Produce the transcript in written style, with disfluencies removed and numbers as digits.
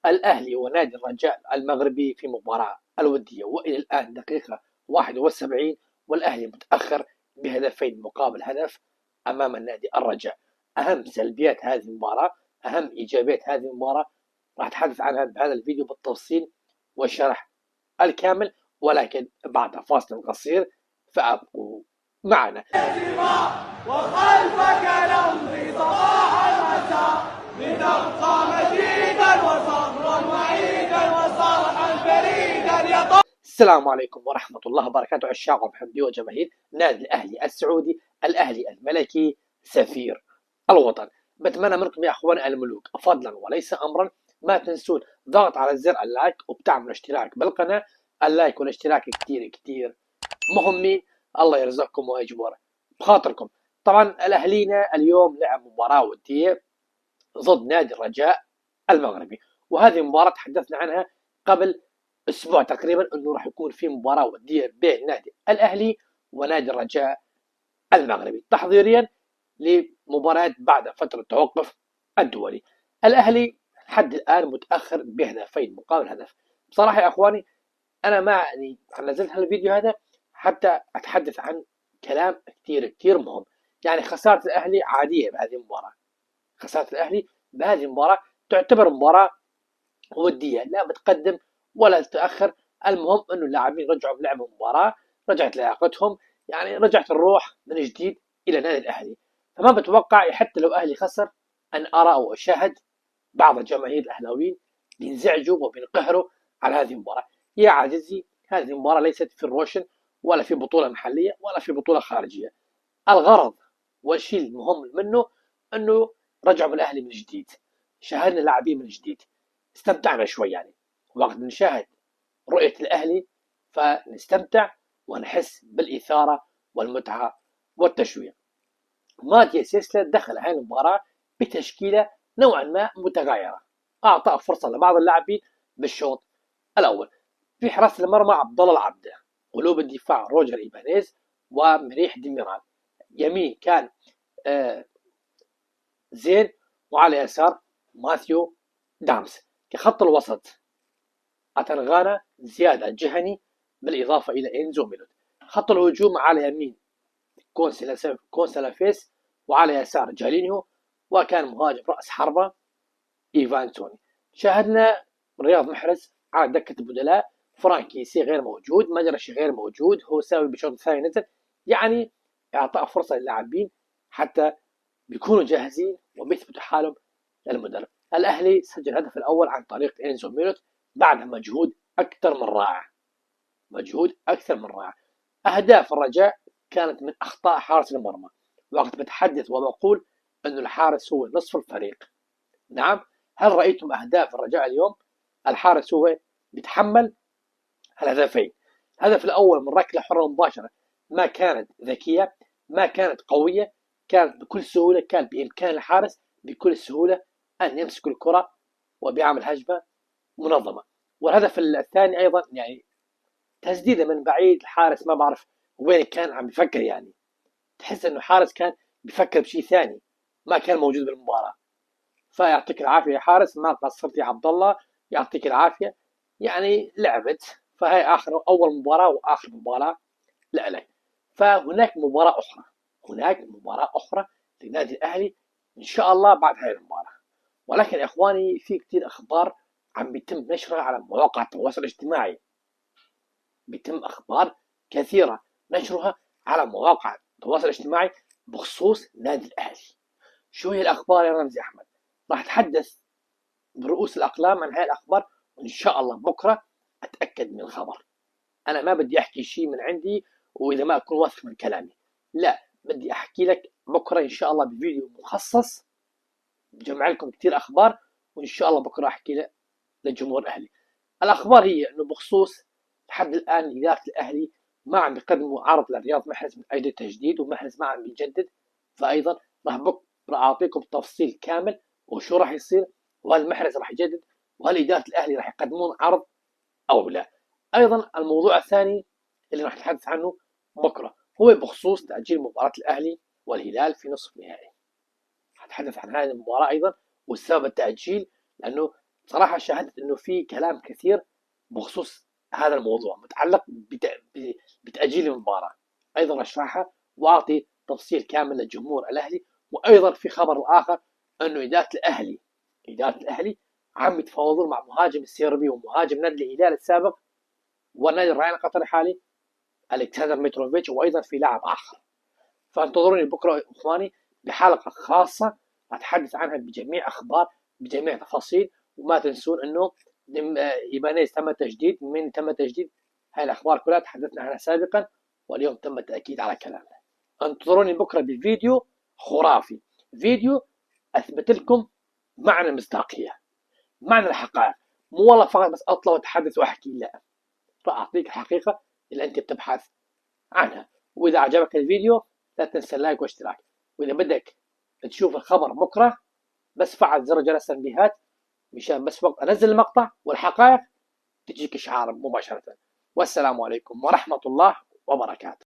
الأهلي ونادي الرجاء المغربي في مباراة الودية، وإلى الآن دقيقة 71 والأهلي متأخر بهدفين مقابل هدف أمام النادي الرجاء. أهم سلبيات هذه المباراة، أهم إيجابيات هذه المباراة راح أتحدث عنها بهذا الفيديو بالتفصيل والشرح الكامل، ولكن بعد فاصل قصير فأبقوا معنا. وخلفك نمضي صباح المساء لنبقى مجيدا وصبرا وعيدا وصرحا فريدا يا طارق. السلام عليكم ورحمة الله وبركاته، عشاق ومحبي وجماهير نادي الأهلي السعودي، الأهلي الملكي سفير الوطن. بتمنى منكم يا أخوان الملوك فضلا وليس أمرا ما تنسون ضغط على زر اللايك وبتعملوا اشتراك بالقناة. اللايك والاشتراك كتير كتير مهمين، الله يرزقكم ويجبر بخاطركم. طبعا الأهلينا اليوم لعب مباراة ودية ضد نادي الرجاء المغربي، وهذه المباراة تحدثنا عنها قبل أسبوع تقريبا أنه راح يكون في مباراة ودية بين نادي الأهلي ونادي الرجاء المغربي تحضيريا لمباراة بعد فترة توقف الدولي. الأهلي حد الآن متأخر بهدفين مقابل هدف. بصراحة يا أخواني أنا ما يعني نزلت هالفيديو هذا حتى أتحدث عن كلام كتير كتير مهم. يعني خسارة الأهلي عادية بهذه المباراة، خسارة الأهلي بهذه المباراة تعتبر مباراة ودية، لا متقدم ولا تتأخر. المهم أنه اللاعبين رجعوا بلعبوا مباراة، رجعت لياقتهم، يعني رجعت الروح من جديد إلى نادي الأهلي. فما بتوقع حتى لو أهلي خسر أن أرى أو أشاهد بعض الجماهير الأهلاويين بينزعجوا وبينقهروا على هذه المباراة. يا عزيزي هذه المباراة ليست في الروشن ولا في بطولة محلية ولا في بطولة خارجية. الغرض والشيء المهم منه أنه رجعوا بالأهلي من جديد، شاهدنا لاعبين من جديد، استمتعنا شوي. يعني وقت نشاهد رؤية الأهلي فنستمتع ونحس بالإثارة والمتعة والتشويق. ماتيا سيسلا دخل هذه المباراة بتشكيلة نوعا ما متغيرة، أعطى فرصة لبعض اللاعبين بالشوط الأول. في حراسة المرمى عبد الله العبده، قلوب الدفاع روجر إيبانيز ومريح ديميرال. يمين كان زين، وعلى يسار ماثيو دامس. كخط الوسط أتنغانا زياد الجهني بالإضافة إلى إنزو ميلوت. خط الهجوم على يمين كونسلافيس وعلى يسار جالينيو، وكان مهاجم رأس حربة إيفان توني. شاهدنا رياض محرز على دكة البدلاء، فرانكيسي غير موجود، مجرشي غير موجود، هو ساوي بالشوط الثاني نزل. يعني إعطاء فرصة للاعبين حتى بيكونوا جاهزين وبيثبتوا حالهم للمدرب. الأهلي سجل الهدف الأول عن طريق إنزو ميلوت بعد مجهود أكثر من رائع، مجهود أكثر من رائع. أهداف الرجاء كانت من أخطاء حارس المرمى، وقت بتحدث وبقول أن الحارس هو نصف الفريق. نعم، هل رأيتم أهداف الرجاء اليوم؟ الحارس هو بيتحمل الهدفين. الهدف الأول من ركلة حرة مباشرة ما كانت ذكية، ما كانت قوية، كانت بكل سهولة كان بإمكان الحارس بكل سهولة أن يمسك الكرة وبيعمل هجمة منظمة. والهدف الثاني أيضا يعني تسديدة من بعيد، الحارس ما بعرف وين كان عم بفكر، يعني تحس انه حارس كان بفكر بشيء ثاني ما كان موجود بالمباراة. فيعطيك العافية يا حارس، ما قصرت يا عبد الله، يعطيك العافية. يعني لعبت، فهي أول مباراة وآخر مباراة لإلك. فهناك مباراة أخرى، هناك مباراة أخرى لنادي الأهلي إن شاء الله بعد هذه المباراة. ولكن يا إخواني في كثير أخبار عم بيتم نشرها على مواقع التواصل الاجتماعي، بيتم أخبار كثيرة نشرها على مواقع التواصل الاجتماعي بخصوص نادي الأهلي. شو هي الأخبار يا رمزي أحمد؟ راح أتحدث برؤوس الأقلام عن هاي الأخبار، وإن شاء الله بكرة أتأكد من الخبر. أنا ما بدي أحكي شيء من عندي وإذا ما أكون واثق من كلامي، لا، بدي أحكي لك بكرة إن شاء الله بفيديو مخصص بجمع لكم كثير أخبار، وإن شاء الله بكرة أحكي للجمهور الأهلي. الأخبار هي أنه بخصوص لحد الآن إدارة الأهلي ما عم بيقدموا عرض لرياض محرز من أجل التجديد، ومحرز ما عم بيجدد. فأيضا راح بكرة أعطيكم تفصيل كامل وشو راح يصير، وهل محرز راح يجدد، وهل إدارة الأهلي راح يقدمون عرض أو لا. أيضا الموضوع الثاني اللي راح نتحدث عنه بكرة هو بخصوص تأجيل مباراة الأهلي والهلال في نصف النهائي. هتحدث عن هذه المباراة أيضا والسبب التأجيل، لأنه صراحة شاهدت إنه في كلام كثير بخصوص هذا الموضوع متعلق بتأجيل المباراة. أيضا أشرحها وأعطي تفصيل كامل للجمهور الأهلي. وأيضا في خبر آخر أنه إدارة الأهلي عم يتفاوضون مع مهاجم السيربي ومهاجم نادي الهلال السابق ونادي الريان القطري الحالي ألكسندر متروفيتش، وأيضا في لاعب آخر. فانتظروني بكرة إخواني بحلقة خاصة أتحدث عنها بجميع أخبار بجميع تفاصيل. وما تنسون أنه إيبانيز تم تجديد، من تم تجديد، هاي الأخبار كلها تحدثنا عنها سابقا واليوم تم التأكيد على كلامنا. انتظروني بكرة بفيديو خرافي، فيديو أثبت لكم معنى المصداقية، معنى الحقائق. مو والله فقط بس أطلع وأتحدث وأحكي، لا، فأعطيك الحقيقة اللي أنت بتبحث عنها. وإذا عجبك الفيديو لا تنسى اللايك واشتراك. وإذا بدك تشوف الخبر بكرة بس فعل زر جرس التنبيهات مشان بس وقت أنزل المقطع والحقائق تجيك إشعار مباشرة. والسلام عليكم ورحمة الله وبركاته.